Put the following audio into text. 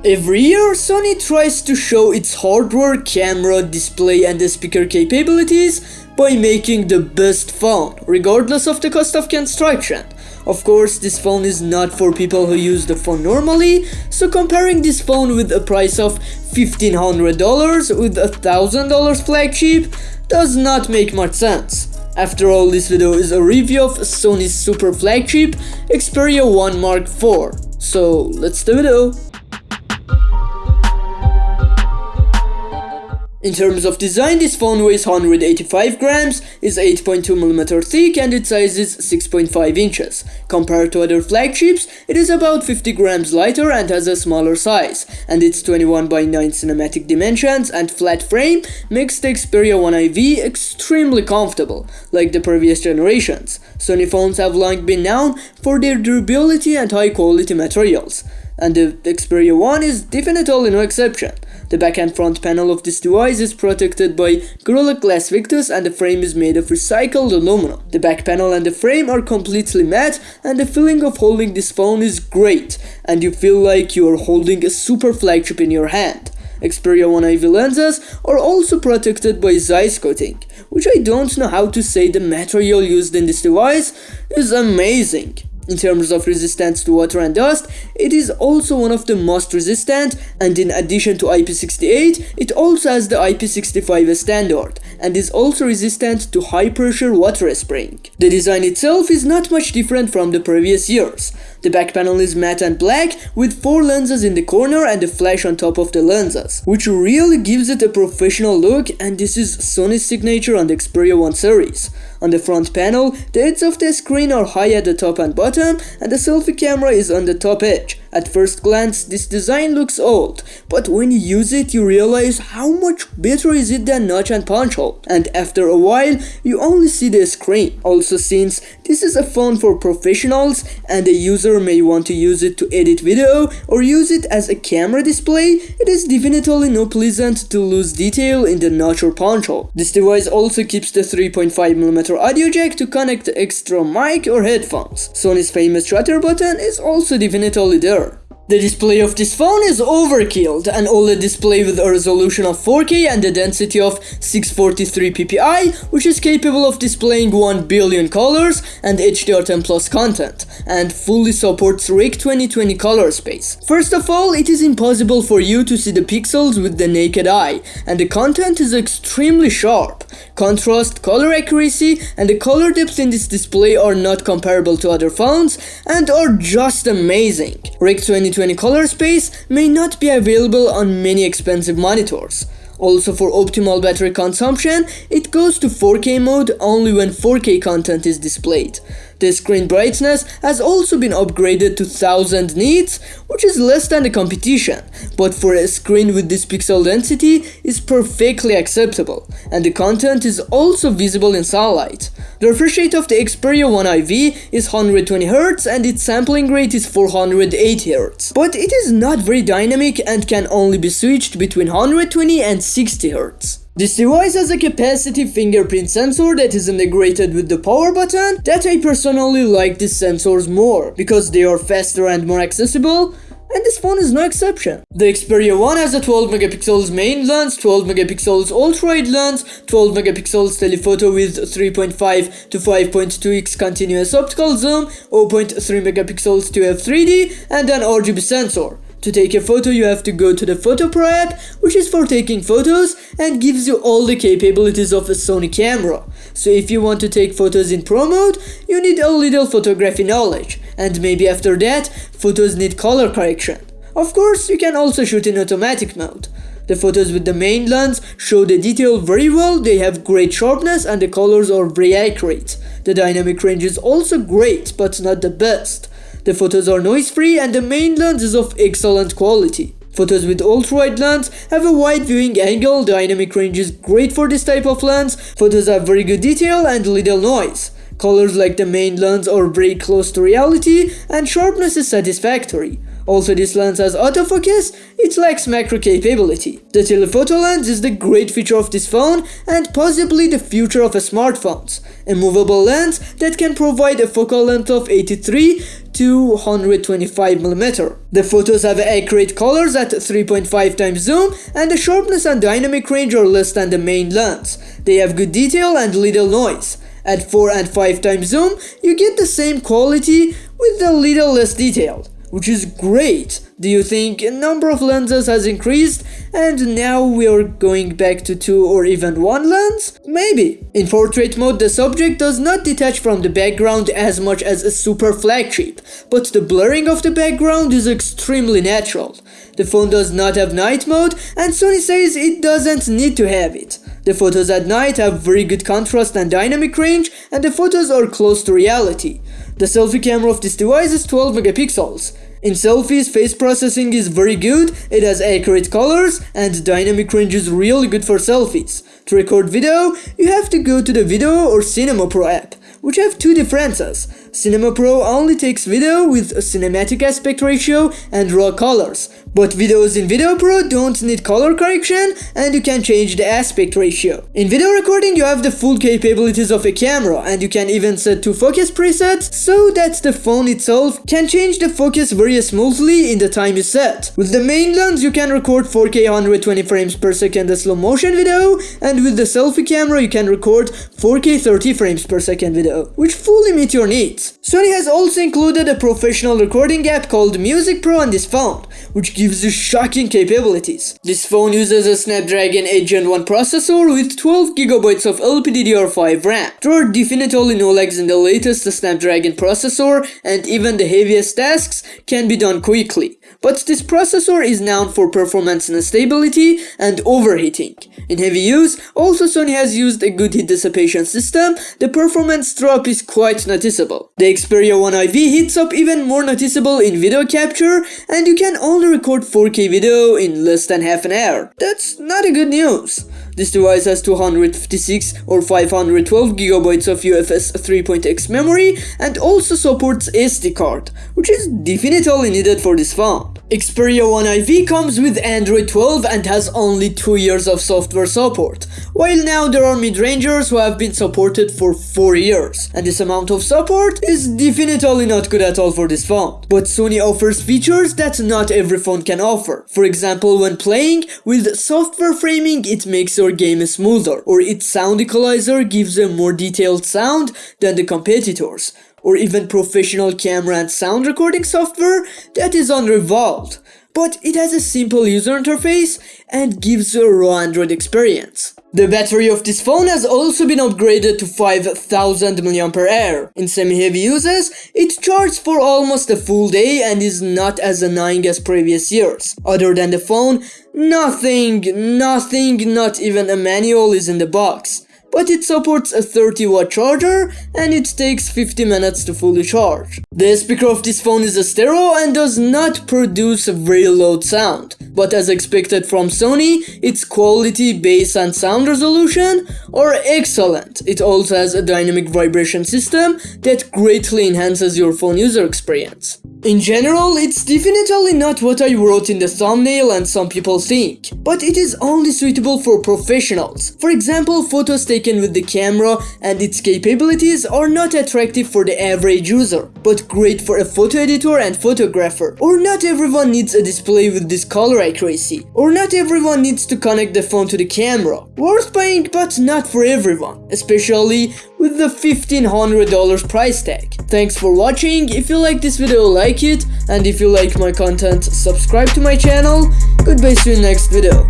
Every year, Sony tries to show its hardware, camera, display and speaker capabilities by making the best phone, regardless of the cost of construction. Of course, this phone is not for people who use the phone normally, so comparing this phone with a price of $1,500 with a $1,000 flagship does not make much sense. After all, this video is a review of Sony's super flagship Xperia 1 Mark IV. So let's do the video. In terms of design, this phone weighs 185 grams, is 8.2mm thick and its size is 6.5 inches. Compared to other flagships, it is about 50 grams lighter and has a smaller size, and its 21:9 cinematic dimensions and flat frame makes the Xperia 1 IV extremely comfortable, like the previous generations. Sony phones have long been known for their durability and high quality materials, and the Xperia 1 is definitely no exception. The back and front panel of this device is protected by Gorilla Glass Victus and the frame is made of recycled aluminum. The back panel and the frame are completely matte and the feeling of holding this phone is great and you feel like you are holding a super flagship in your hand. Xperia 1 IV lenses are also protected by Zeiss coating, which I don't know how to say. The material used in this device is amazing. In terms of resistance to water and dust, it is also one of the most resistant, and in addition to IP68, it also has the IP65 standard and is also resistant to high pressure water spraying. The design itself is not much different from the previous years. The back panel is matte and black with 4 lenses in the corner and a flash on top of the lenses, which really gives it a professional look, and this is Sony's signature on the Xperia 1 series. On the front panel, the edges of the screen are high at the top and bottom, and the selfie camera is on the top edge. At first glance, this design looks old, but when you use it, you realize how much better is it than notch and punch hole, and after a while, you only see the screen. Also, since this is a phone for professionals, and a user may want to use it to edit video or use it as a camera display, it is definitely not pleasant to lose detail in the notch or punch hole. This device also keeps the 3.5mm audio jack to connect the extra mic or headphones. Sony's famous shutter button is also definitely there. The display of this phone is overkill, an OLED display with a resolution of 4K and a density of 643 ppi, which is capable of displaying 1 billion colors and HDR10+ content, and fully supports Rec 2020 color space. First of all, it is impossible for you to see the pixels with the naked eye, and the content is extremely sharp. Contrast, color accuracy, and the color depth in this display are not comparable to other phones and are just amazing. Rec 2020 color space may not be available on many expensive monitors. Also, for optimal battery consumption, it goes to 4K mode only when 4K content is displayed. The screen brightness has also been upgraded to 1000 nits, which is less than the competition, but for a screen with this pixel density is perfectly acceptable, and the content is also visible in sunlight. The refresh rate of the Xperia 1 IV is 120Hz and its sampling rate is 480Hz, but it is not very dynamic and can only be switched between 120 and 60Hz. This device has a capacitive fingerprint sensor that is integrated with the power button. That I personally like these sensors more because they are faster and more accessible, and this phone is no exception. The Xperia 1 has a 12MP main lens, 12MP ultra-wide lens, 12MP telephoto with 3.5 to 5.2x continuous optical zoom, 0.3MP to f3D, and an RGB sensor. To take a photo, you have to go to the Photo Pro app, which is for taking photos and gives you all the capabilities of a Sony camera. So if you want to take photos in Pro mode, you need a little photography knowledge, and maybe after that, photos need color correction. Of course, you can also shoot in automatic mode. The photos with the main lens show the detail very well, they have great sharpness and the colors are very accurate. The dynamic range is also great, but not the best. The photos are noise-free and the main lens is of excellent quality. Photos with ultra-wide lens have a wide viewing angle, dynamic range is great for this type of lens, photos have very good detail and little noise. Colors like the main lens are very close to reality and sharpness is satisfactory. Also, this lens has autofocus, it lacks macro capability. The telephoto lens is the great feature of this phone and possibly the future of smartphones. A movable lens that can provide a focal length of 83 to 125mm. The photos have accurate colors at 3.5 times zoom, and the sharpness and dynamic range are less than the main lens. They have good detail and little noise. At 4 and 5 times zoom, you get the same quality with a little less detail, which is great. Do you think a number of lenses has increased and now we are going back to 2 or even 1 lens? Maybe. In portrait mode, the subject does not detach from the background as much as a super flagship, but the blurring of the background is extremely natural. The phone does not have night mode, and Sony says it doesn't need to have it. The photos at night have very good contrast and dynamic range, and the photos are close to reality. The selfie camera of this device is 12 megapixels. In selfies, face processing is very good, it has accurate colors, and dynamic range is really good for selfies. To record video, you have to go to the Video or Cinema Pro app, which have two differences. Cinema Pro only takes video with a cinematic aspect ratio and raw colors, but videos in Video Pro don't need color correction and you can change the aspect ratio. In video recording, you have the full capabilities of a camera, and you can even set two focus presets so that the phone itself can change the focus very smoothly in the time you set. With the main lens, you can record 4K 120 frames per second slow motion video, and with the selfie camera you can record 4K 30 frames per second video, which fully meet your needs. Sony has also included a professional recording app called Music Pro on this phone, which gives you shocking capabilities. This phone uses a Snapdragon 8 Gen 1 processor with 12GB of LPDDR5 RAM. There are definitely no lags in the latest Snapdragon processor, and even the heaviest tasks can be done quickly. But this processor is known for performance instability and overheating. In heavy use, also Sony has used a good heat dissipation system. The performance drop is quite noticeable. The Xperia 1 IV heats up even more noticeable in video capture, and you can only record 4K video in less than half an hour. That's not a good news. This device has 256 or 512GB of UFS 3.x memory and also supports SD card, which is definitely needed for this phone. Xperia 1 IV comes with Android 12 and has only 2 years of software support, while now there are mid-rangers who have been supported for 4 years, and this amount of support is definitely not good at all for this phone. But Sony offers features that not every phone can offer. For example, when playing with software framing, it makes your game smoother, or its sound equalizer gives a more detailed sound than the competitors, or even professional camera and sound recording software that is unrivaled. But it has a simple user interface and gives a raw Android experience. The battery of this phone has also been upgraded to 5000 mAh. In semi-heavy uses, it charges for almost a full day and is not as annoying as previous years. Other than the phone, nothing, not even a manual is in the box. But it supports a 30-watt charger and it takes 50 minutes to fully charge. The speaker of this phone is a stereo and does not produce a very loud sound, but as expected from Sony, its quality, bass and sound resolution are excellent. It also has a dynamic vibration system that greatly enhances your phone user experience. In general, it's definitely not what I wrote in the thumbnail and some people think, but it is only suitable for professionals. For example, photos taken with the camera and its capabilities are not attractive for the average user, but great for a photo editor and photographer. Or not everyone needs a display with this color accuracy. Or not everyone needs to connect the phone to the camera. Worth buying, but not for everyone, especially with the $1,500 price tag. Thanks for watching. If you like this video, like it, and if you like my content, subscribe to my channel. Goodbye, see you in next video.